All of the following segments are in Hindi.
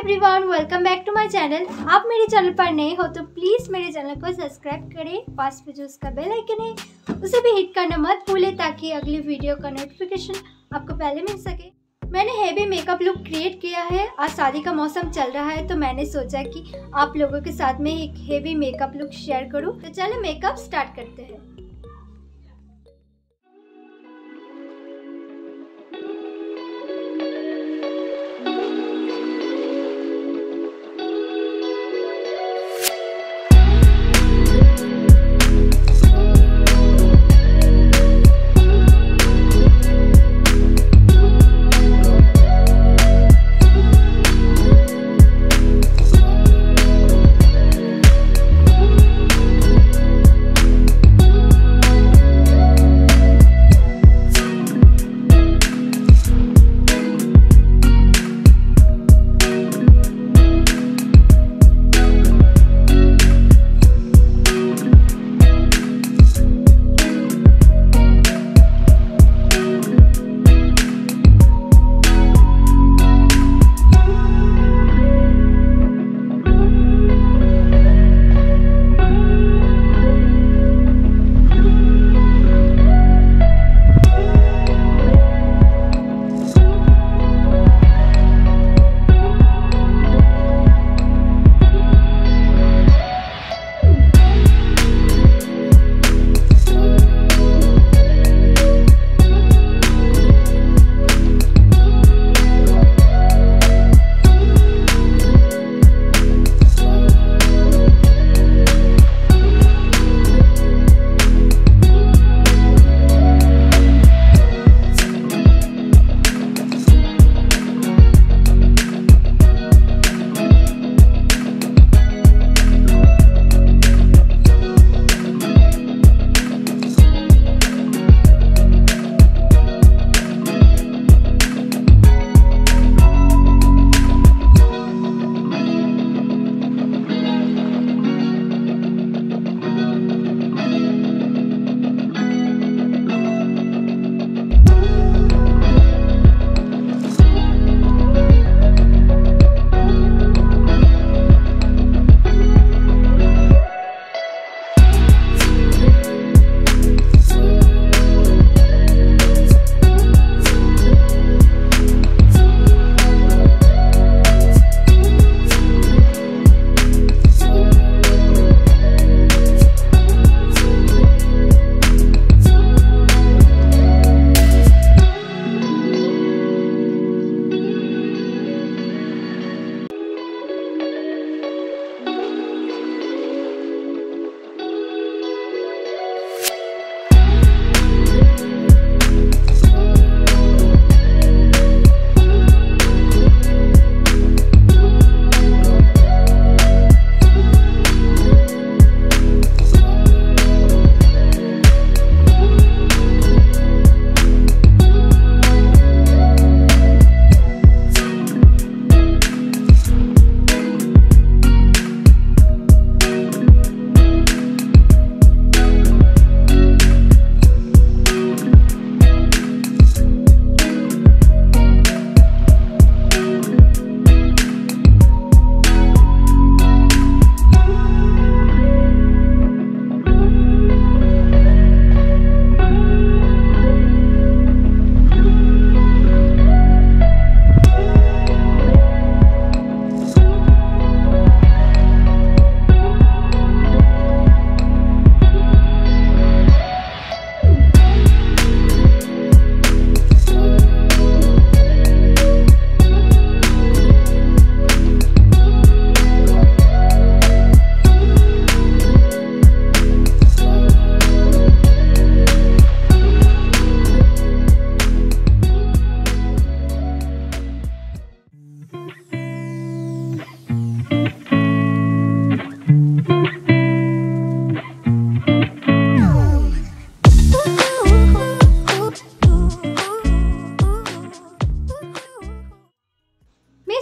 Everyone, welcome back to my channel. आप मेरे चैनल पर नए हो तो प्लीज़ मेरे चैनल को सब्सक्राइब करें। पास में जो उसका बेल आइकन है उसे भी हिट करना मत भूलें ताकि अगली वीडियो का नोटिफिकेशन आपको पहले मिल सके। मैंने हेवी मेकअप लुक क्रिएट किया है। आज शादी का मौसम चल रहा है तो मैंने सोचा कि आप लोगों के साथ में एक हेवी मेकअप लुक शेयर करूँ। तो चलो मेकअप स्टार्ट करते हैं।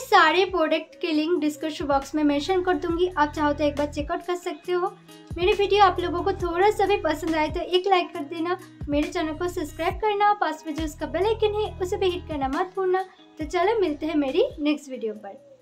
सारे प्रोडक्ट के लिंक डिस्क्रिप्शन बॉक्स में मेंशन कर दूंगी। आप चाहो तो एक बार चेकआउट कर सकते हो। मेरी वीडियो आप लोगों को थोड़ा सा भी पसंद आए तो एक लाइक कर देना। मेरे चैनल को सब्सक्राइब करना, पास में जो उसका बेल आइकन है उसे भी हिट करना मत भूलना। तो चलो मिलते हैं मेरी नेक्स्ट वीडियो पर।